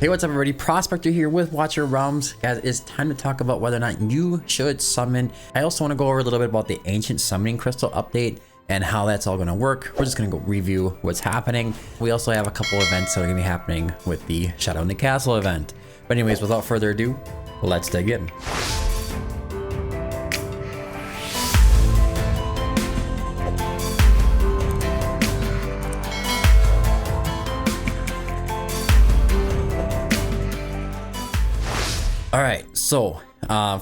Hey, what's up everybody? Prospector here with Watcher of Realms. Guys, it's time to talk about whether or not you should summon. I also want to go over a little bit about the ancient summoning crystal update and how that's all going to work. We're just going to go review what's happening. We also have a couple events that are going to be happening with the Shadow in the Castle event. But anyways, without further ado, let's dig in. Alright, so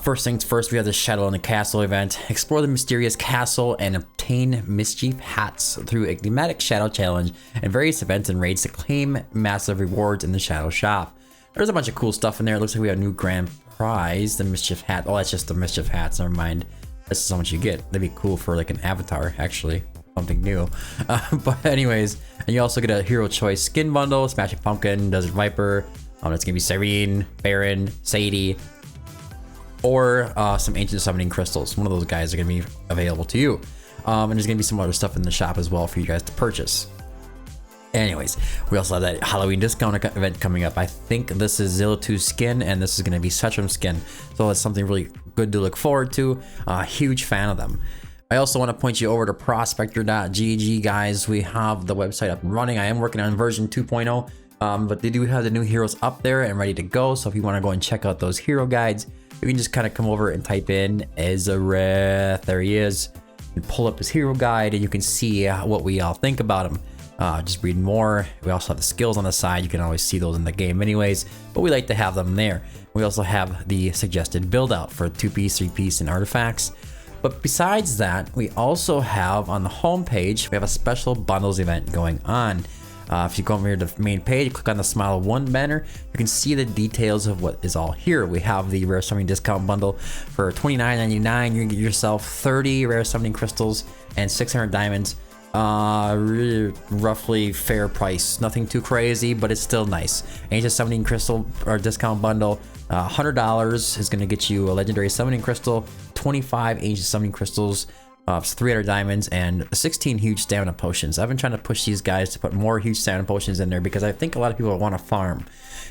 first things first, we have the Shadow in the Castle event. Explore the mysterious castle and obtain mischief hats through a thematic shadow challenge and various events and raids to claim massive rewards in the shadow shop. There's a bunch of cool stuff in there. It looks like we have a new grand prize, the mischief hat. Oh, that's just the mischief hats, never mind. This is how much you get. That'd be cool for like an avatar, actually. Something new. But anyways, and you also get a hero choice skin bundle, Smashing Pumpkin, Desert Viper. It's gonna be Serene, Baron, Sadie, or some ancient summoning crystals. One of those guys are gonna be available to you. And there's gonna be some other stuff in the shop as well for you guys to purchase. Anyways, we also have that Halloween discount event coming up. I think this is Zilatu's skin, and this is gonna be Setram's skin. So it's something really good to look forward to. Huge fan of them. I also want to point you over to prospector.gg, guys. We have the website up and running. I am working on version 2.0. But they do have the new heroes up there and ready to go. So if you want to go and check out those hero guides, you can just kind of come over and type in Ezareth. There he is. You pull up his hero guide and you can see what we all think about him. Just read more. We also have the skills on the side. You can always see those in the game anyways, but we like to have them there. We also have the suggested build out for 2-piece, 3-piece, and artifacts. But besides that, we also have on the home page, we have a special bundles event going on. If you go over here to the main page, click on the Smile of One banner, you can see the details of what is all here. We have the rare summoning discount bundle for $29.99. You can get yourself 30 rare summoning crystals and 600 diamonds. Really roughly fair price. Nothing too crazy, but it's still nice. Ancient summoning crystal or discount bundle, $100 is going to get you a legendary summoning crystal, 25 ancient summoning crystals, 300 diamonds, and 16 huge stamina potions. I've been trying to push these guys to put more huge stamina potions in there because I think a lot of people want to farm,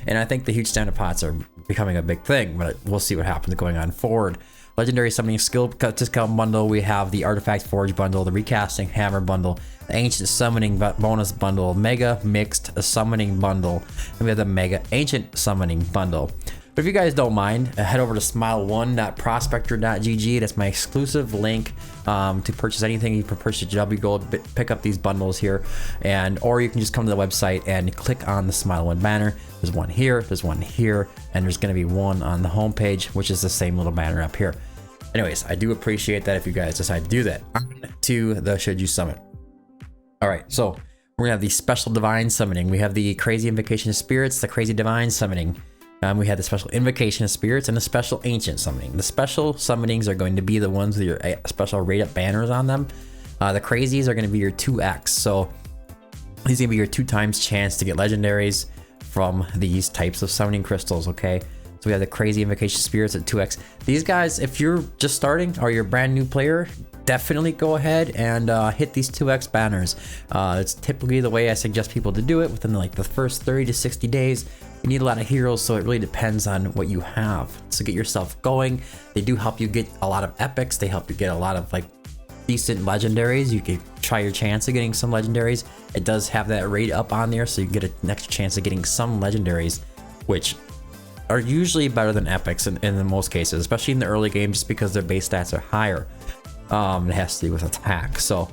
and I think the huge stamina pots are becoming a big thing, but we'll see what happens going on forward. Legendary summoning skill discount bundle, we have the artifact forge bundle, the recasting hammer bundle, the ancient summoning bonus bundle, mega mixed summoning bundle, and we have the mega ancient summoning bundle. But if you guys don't mind, head over to smile1.prospector.gg. That's my exclusive link to purchase anything. You can purchase W Gold, pick up these bundles here, or you can just come to the website and click on the Smile 1 banner. There's one here, there's one here, and there's going to be one on the home page, which is the same little banner up here. Anyways, I do appreciate that if you guys decide to do that. On to the Should You Summon. All right, so we're going to have the special divine summoning. We have the crazy invocation of spirits, the crazy divine summoning. We had the special invocation of spirits and the special ancient summoning. The special summonings are going to be the ones with your special rate up banners on them. The crazies are going to be your 2x. So these are going to be your 2 times chance to get legendaries from these types of summoning crystals. Okay, so we have the crazy invocation of spirits at 2x. These guys, if you're just starting or you're a brand new player, definitely go ahead and hit these 2x banners. It's typically the way I suggest people to do it within like the first 30 to 60 days. You need a lot of heroes, so it really depends on what you have. So get yourself going. They do help you get a lot of epics. They help you get a lot of like decent legendaries. You can try your chance of getting some legendaries. It does have that rate up on there, so you get an extra chance of getting some legendaries, which are usually better than epics in most cases, especially in the early game, just because their base stats are higher. It has to do with attack. So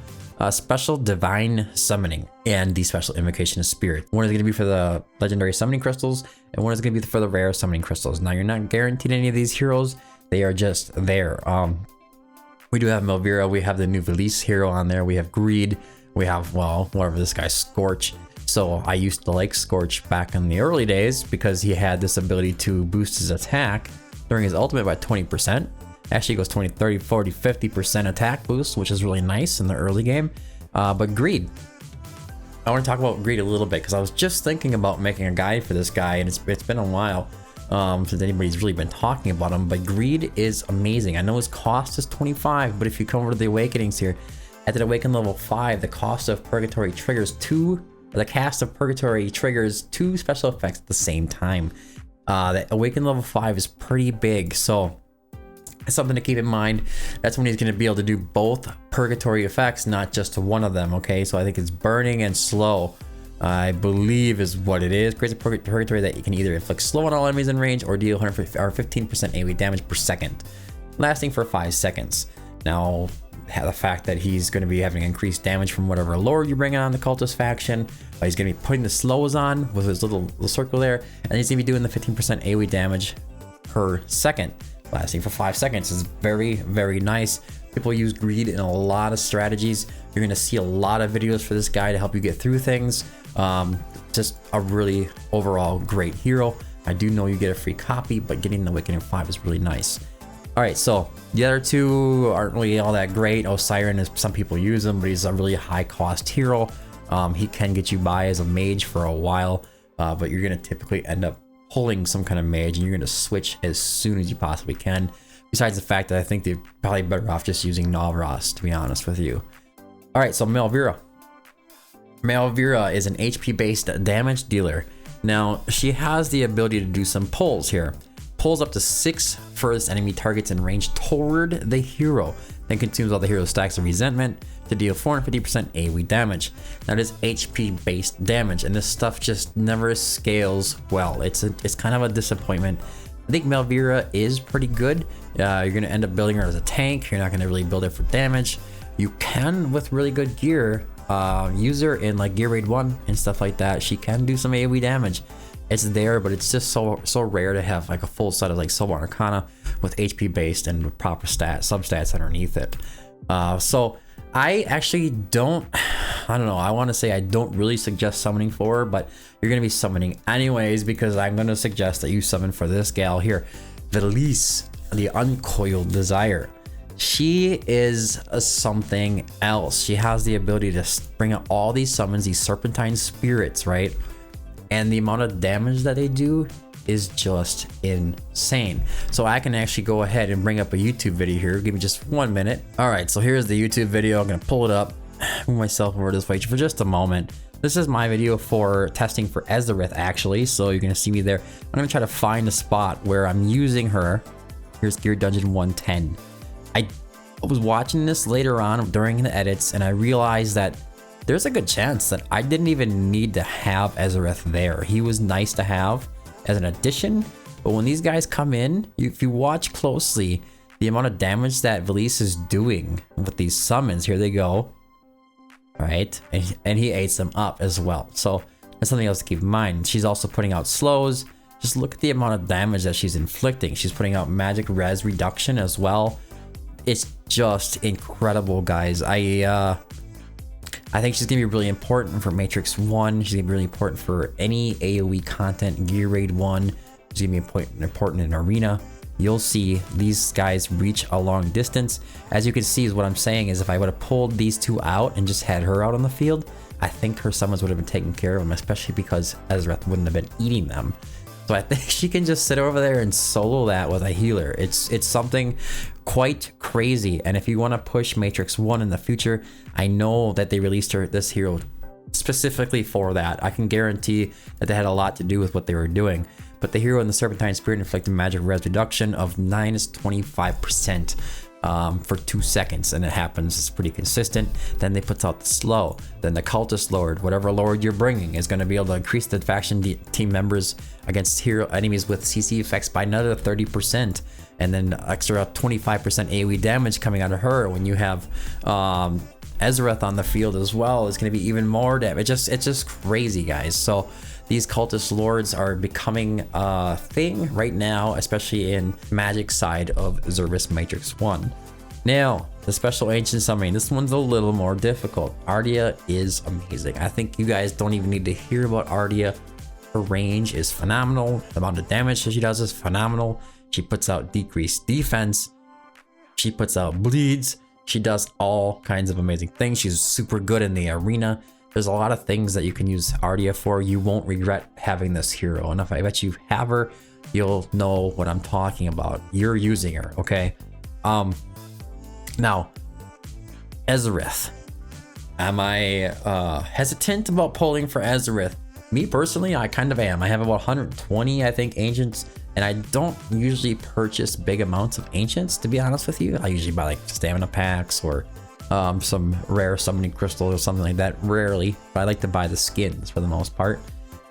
special divine summoning and the special invocation of spirit. One is going to be for the legendary summoning crystals, and one is going to be for the rare summoning crystals. Now, you're not guaranteed any of these heroes. They are just there. We do have Malvira. We have the new Velisse hero on there. We have Greed. We have, well, whatever this guy, Scorch. So I used to like Scorch back in the early days because he had this ability to boost his attack during his ultimate by 20%. Actually goes 20, 30, 40, 50% attack boost, which is really nice in the early game. But Greed. I want to talk about Greed a little bit because I was just thinking about making a guide for this guy, and it's been a while since anybody's really been talking about him. But Greed is amazing. I know his cost is 25, but if you come over to the Awakenings here, at the Awaken level 5, the cost of Purgatory triggers 2 the cast of Purgatory triggers 2 special effects at the same time. The Awaken level 5 is pretty big, so it's something to keep in mind. That's when he's going to be able to do both Purgatory effects, not just one of them, okay? So I think it's Burning and Slow, I believe is what it is. Creates a Purgatory that you can either inflict slow on all enemies in range or deal 100 or 15% AoE damage per second, lasting for 5 seconds. Now, the fact that he's going to be having increased damage from whatever lord you bring on the cultist faction, but he's going to be putting the slows on with his little circle there, and he's going to be doing the 15% AoE damage per second, lasting for 5 seconds. Is very, very nice. People use greed in a lot of strategies. You're going to see a lot of videos for this guy to help you get through things. Just a really overall great hero. I do know you get a free copy, but getting the Awakening 5 is really nice. All right, so the other 2 aren't really all that great. Osiren is, some people use him, but he's a really high cost hero. He can get you by as a mage for a while, but you're going to typically end up pulling some kind of mage, and you're going to switch as soon as you possibly can. Besides the fact that I think they're probably better off just using Navras, to be honest with you. All right, so Malvira. Malvira is an HP based damage dealer. Now, she has the ability to do some pulls here. Pulls up to 6 furthest enemy targets in range toward the hero, then consumes all the hero's stacks of resentment to deal 450% AoE damage. That is HP based damage, and this stuff just never scales well. It's kind of a disappointment. I think Malvira is pretty good. You're going to end up building her as a tank. You're not going to really build her for damage. You can, with really good gear, use her in like Gear Raid 1 and stuff like that. She can do some AoE damage. It's there, but it's just so rare to have like a full set of like Silver Arcana with HP based and proper substats underneath it. So I actually I don't know, I want to say I don't really suggest summoning for her, but you're going to be summoning anyways, because I'm going to suggest that you summon for this gal here, Velisse, the Uncoiled Desire. She is something else. She has the ability to bring up all these summons, these serpentine spirits, right? And the amount of damage that they do is just insane. So I can actually go ahead and bring up a YouTube video here. Give me just 1 minute. All right, so here's the YouTube video. I'm gonna pull it up, move myself over this way for just a moment. This is my video for testing for Ezareth, actually. So you're gonna see me there. I'm gonna try to find a spot where I'm using her. Here's Gear Dungeon 110. I was watching this later on during the edits, and I realized that there's a good chance that I didn't even need to have Ezareth there. He was nice to have as an addition, but when these guys come in, if you watch closely, the amount of damage that Velisse is doing with these summons, here they go, right? And he ates them up as well. So that's something else to keep in mind. She's also putting out slows. Just look at the amount of damage that she's inflicting. She's putting out magic res reduction as well. It's just incredible, guys. I think she's gonna be really important for Matrix 1. She's gonna be really important for any AoE content in Gear Raid 1. She's gonna be important in Arena. You'll see these guys reach a long distance. As you can see, is what I'm saying is if I would have pulled these 2 out and just had her out on the field, I think her summons would have been taken care of them, especially because Ezareth wouldn't have been eating them. So I think she can just sit over there and solo that with a healer. It's something quite crazy. And if you want to push Matrix 1 in the future, I know that they released this hero specifically for that. I can guarantee that they had a lot to do with what they were doing. But the hero and the Serpentine Spirit inflict a magic res reduction of -25% for 2 seconds, and it happens, it's pretty consistent. Then they put out the slow. Then the Cultist Lord, whatever Lord you're bringing, is going to be able to increase the faction team members against hero enemies with CC effects by another 30%, and then extra 25% AoE damage coming out of her. When you have Ezareth on the field as well, is going to be even more damage. It's just crazy, guys. So these cultist lords are becoming a thing right now, especially in magic side of Zervis Matrix 1. Now, the special ancient summoning. This one's a little more difficult. Ardia is amazing. I think you guys don't even need to hear about Ardia. Her range is phenomenal. The amount of damage that she does is phenomenal. She puts out decreased defense. She puts out bleeds. She does all kinds of amazing things. She's super good in the arena. There's a lot of things that you can use Ardia for. You won't regret having this hero. And if I bet you have her, you'll know what I'm talking about. You're using her, okay? Now, Ezareth. Am I hesitant about pulling for Ezareth? Me personally, I kind of am. I have about 120, I think, ancients, and I don't usually purchase big amounts of ancients, to be honest with you. I usually buy like stamina packs or some rare summoning crystal or something like that. Rarely, but I like to buy the skins for the most part.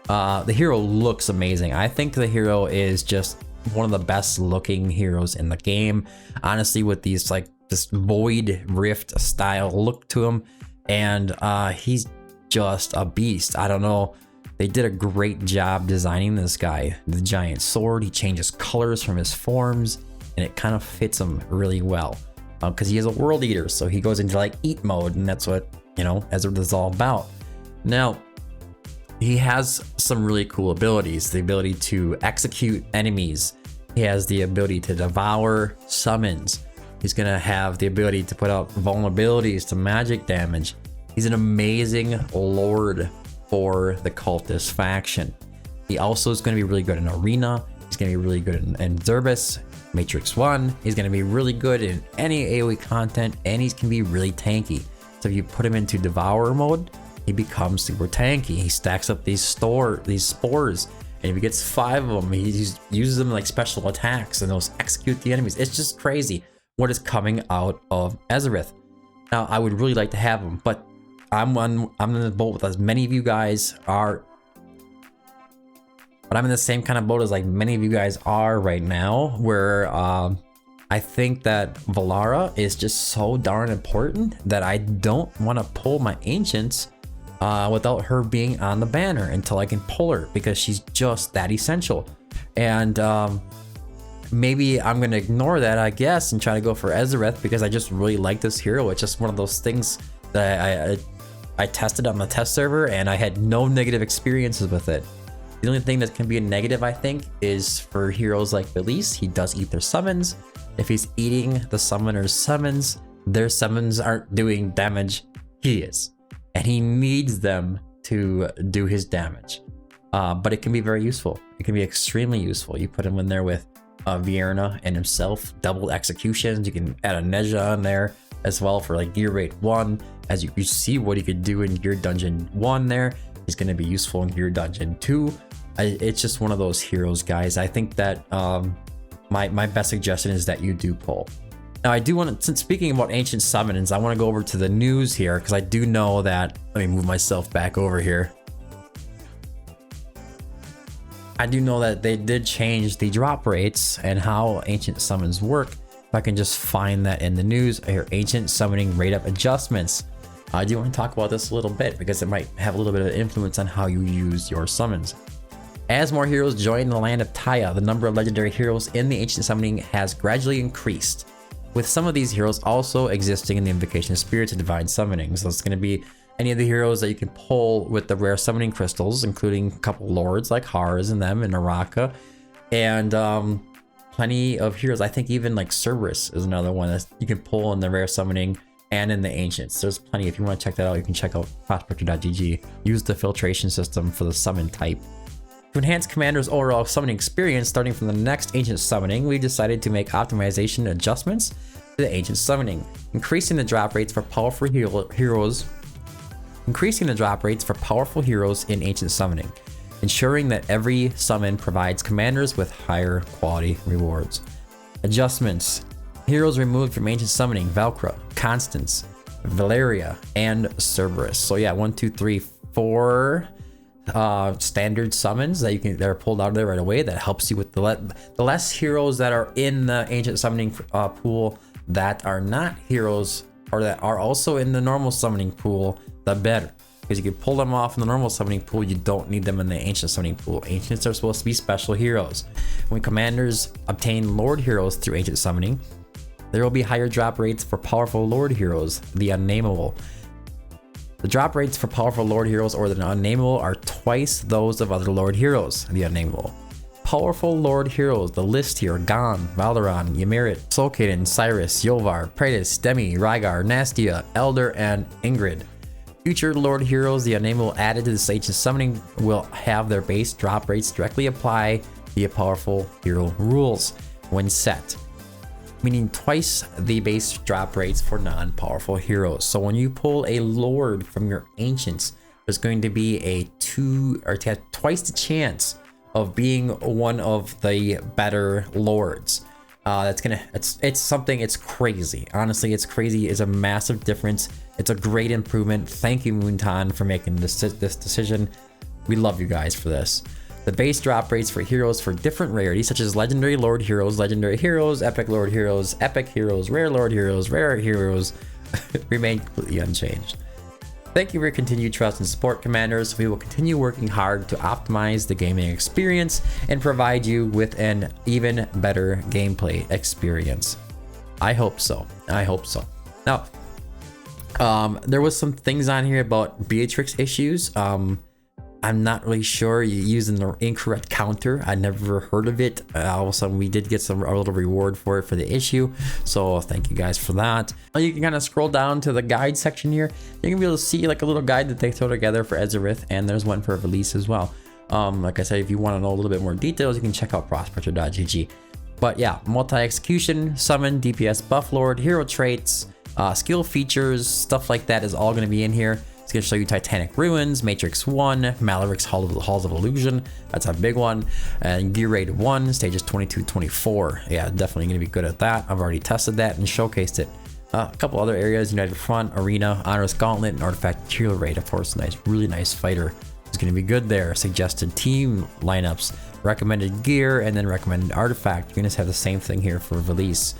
The hero looks amazing. I think the hero is just one of the best looking heroes in the game. Honestly, with these like this void rift style look to him, and he's just a beast. I don't know. They did a great job designing this guy. The giant sword, he changes colors from his forms, and it kind of fits him really well. Because he is a world eater, so he goes into like eat mode, and that's what, you know, Ezra is all about. Now, he has some really cool abilities. The ability to execute enemies. He has the ability to devour summons. He's gonna have the ability to put out vulnerabilities to magic damage. He's an amazing lord for the cultist faction. He also is gonna be really good in Arena. He's gonna be really good in Zerbis, Matrix 1. He's gonna be really good in any AoE content, and he's gonna be really tanky. So if you put him into Devour mode, he becomes super tanky. He stacks up these spores, and if he gets 5 of them, he uses them like special attacks, and those execute the enemies. It's just crazy what is coming out of Ezareth. Now, I would really like to have him, but I'm in the boat with as many of you guys are. But I'm in the same kind of boat as like many of you guys are right now, where I think that Malvira is just so darn important that I don't want to pull my ancients without her being on the banner until I can pull her, because she's just that essential. And maybe I'm gonna ignore that, I guess, and try to go for Ezareth because I just really like this hero. It's just one of those things that I tested on the test server, and I had no negative experiences with it. The only thing that can be a negative, I think, is for heroes like Velisse. He does eat their summons. If he's eating the summoner's summons, their summons aren't doing damage. He is, and he needs them to do his damage. But it can be very useful. It can be extremely useful. You put him in there with Vierna and himself, double executions. You can add a Neja on there as well for like gear rate 1. As you see what he could do in gear dungeon 1 there, he's going to be useful in gear dungeon 2. It's just one of those heroes, guys. I think that my best suggestion is that you do pull. Now, I do want to, since speaking about ancient summons, I want to go over to the news here, because I do know that, let me move myself back over here. I do know that they did change the drop rates and how ancient summons work. If I can just find that in the news here, ancient summoning rate up adjustments. I do want to talk about this a little bit because it might have a little bit of influence on how you use your summons. As more heroes join the land of Taya, the number of legendary heroes in the ancient summoning has gradually increased, with some of these heroes also existing in the invocation of spirits and divine summoning. So it's going to be any of the heroes that you can pull with the rare summoning crystals, including a couple lords like Hars and them, and Naraka, and plenty of heroes. I think even like Cerberus is another one that you can pull in the rare summoning and in the ancients. There's plenty. If you want to check that out, you can check out prospector.gg. Use the filtration system for the summon type. To enhance Commander's overall summoning experience, starting from the next ancient summoning, we decided to make optimization adjustments to the ancient summoning, increasing the drop rates for powerful heroes in ancient summoning, ensuring that every summon provides commanders with higher quality rewards. Adjustments. Heroes removed from ancient summoning: Valkyra, Constance, Valeria, and Cerberus. So yeah, 1, 2, 3, 4 standard summons that are pulled out of there right away. That helps you with the less heroes that are in the ancient summoning pool that are not heroes, or that are also in the normal summoning pool, the better, because you can pull them off in the normal summoning pool. You don't need them in the ancient summoning pool. Ancients are supposed to be special heroes. When commanders obtain lord heroes through ancient summoning, there will be higher drop rates for powerful lord heroes, the unnameable. The drop rates for powerful lord heroes or the unnameable are twice those of other lord heroes, the unnameable. Powerful lord heroes, the list here: Gon, Valoran, Ymiric, Solkaden, Cyrus, Yovar, Praetus, Demi, Rygar, Nastia, Elder, and Ingrid. Future lord heroes, the unnameable, added to this ancient summoning will have their base drop rates directly apply via powerful hero rules when set. meaning twice the base drop rates for non-powerful heroes. So when you pull a lord from your ancients, there's going to be a twice the chance of being one of the better lords. It's something, it's crazy. Honestly, it's crazy. It's a massive difference. It's a great improvement. Thank you, Moonton, for making this decision. We love you guys for this. The base drop rates for heroes for different rarities, such as legendary lord heroes, epic lord heroes, rare lord heroes, rare heroes, remain completely unchanged. Thank you for your continued trust and support, commanders. We will continue working hard to optimize the gaming experience and provide you with an even better gameplay experience. I hope so. I hope so. Now, there was some things on here about Beatrix issues. I'm not really sure. You're using the incorrect counter. I never heard of it. All of a sudden, we did get a little reward for it for the issue. So thank you guys for that. You can kind of scroll down to the guide section here. You can be able to see like a little guide that they throw together for Ezareth, and there's one for Velisse as well. Like I said, if you want to know a little bit more details, you can check out prospector.gg. But yeah, multi-execution, summon, DPS buff lord, hero traits, skill features, stuff like that is all going to be in here. It's going to show you Titanic Ruins, Matrix 1, Malric's Halls of Illusion. That's a big one. And Gear Raid 1, stages 22-24. Yeah, definitely going to be good at that. I've already tested that and showcased it. A couple other areas, United Front, Arena, Honor's Gauntlet, and Artifact Material Raid. Of course, nice, really nice fighter. It's going to be good there. Suggested team lineups, recommended gear, and then recommended artifact. You're going to have the same thing here for Velisse.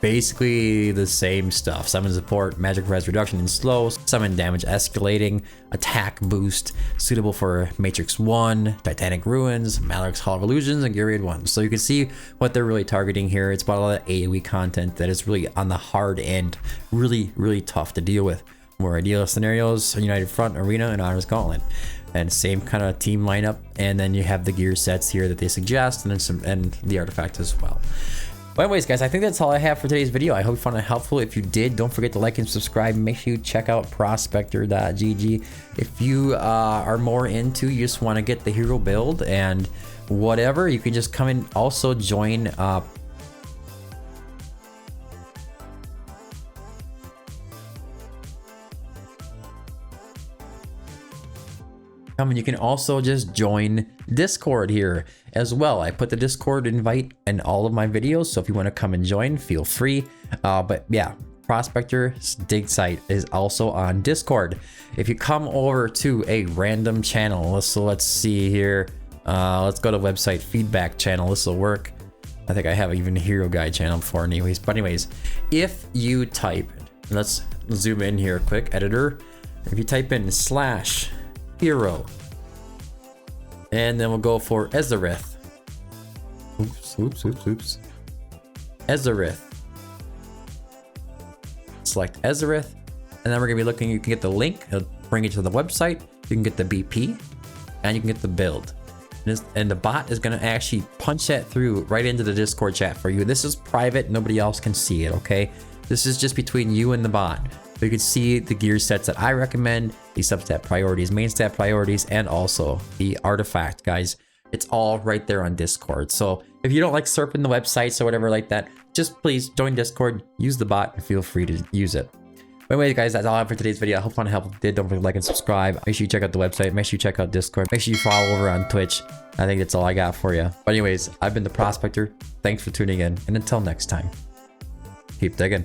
Basically the same stuff. Summon support, magic res reduction and slow, summon damage escalating, attack boost, suitable for Matrix 1, Titanic Ruins, Malric's Hall of Illusions, and Gear Raid 1. So you can see what they're really targeting here. It's about a lot of AoE content that is really on the hard end, really tough to deal with. More ideal scenarios, United Front, Arena, and Honor's Gauntlet. And same kind of team lineup. And then you have the gear sets here that they suggest, and then and the artifact as well. But anyways, guys, I think that's all I have for today's video. I hope you found it helpful. If you did, don't forget to like and subscribe. Make sure you check out prospector.gg. If you are more into, you just want to get the hero build and whatever, you can just come and also join you can also just join Discord here as well. I put the Discord invite in all of my videos, so if you want to come and join, feel free. But yeah, Prospector's dig site is also on Discord. If you come over to a random channel, let's see here. Let's go to website feedback channel. This will work. I think I have even a hero guide channel before anyways. But anyways, if you type, let's zoom in here quick, editor. If you type in /hero, and then we'll go for Ezareth. Oops. Ezareth. Select Ezareth, and then we're gonna be looking. You can get the link. It'll bring you to the website. You can get the BP, and you can get the build. And the bot is gonna actually punch that through right into the Discord chat for you. This is private. Nobody else can see it. Okay. This is just between you and the bot. You can see the gear sets that I recommend, the substat priorities, main stat priorities, and also the artifact, guys. It's all right there on Discord. So if you don't like surfing the websites or whatever like that, just please join Discord, use the bot, and feel free to use it. But anyway, guys, that's all I have for today's video. I hope fun helped. If you did, don't forget to like and subscribe. Make sure you check out the website. Make sure you check out Discord. Make sure you follow over on Twitch. I think that's all I got for you. But anyways, I've been the Prospector. Thanks for tuning in, and until next time, keep digging.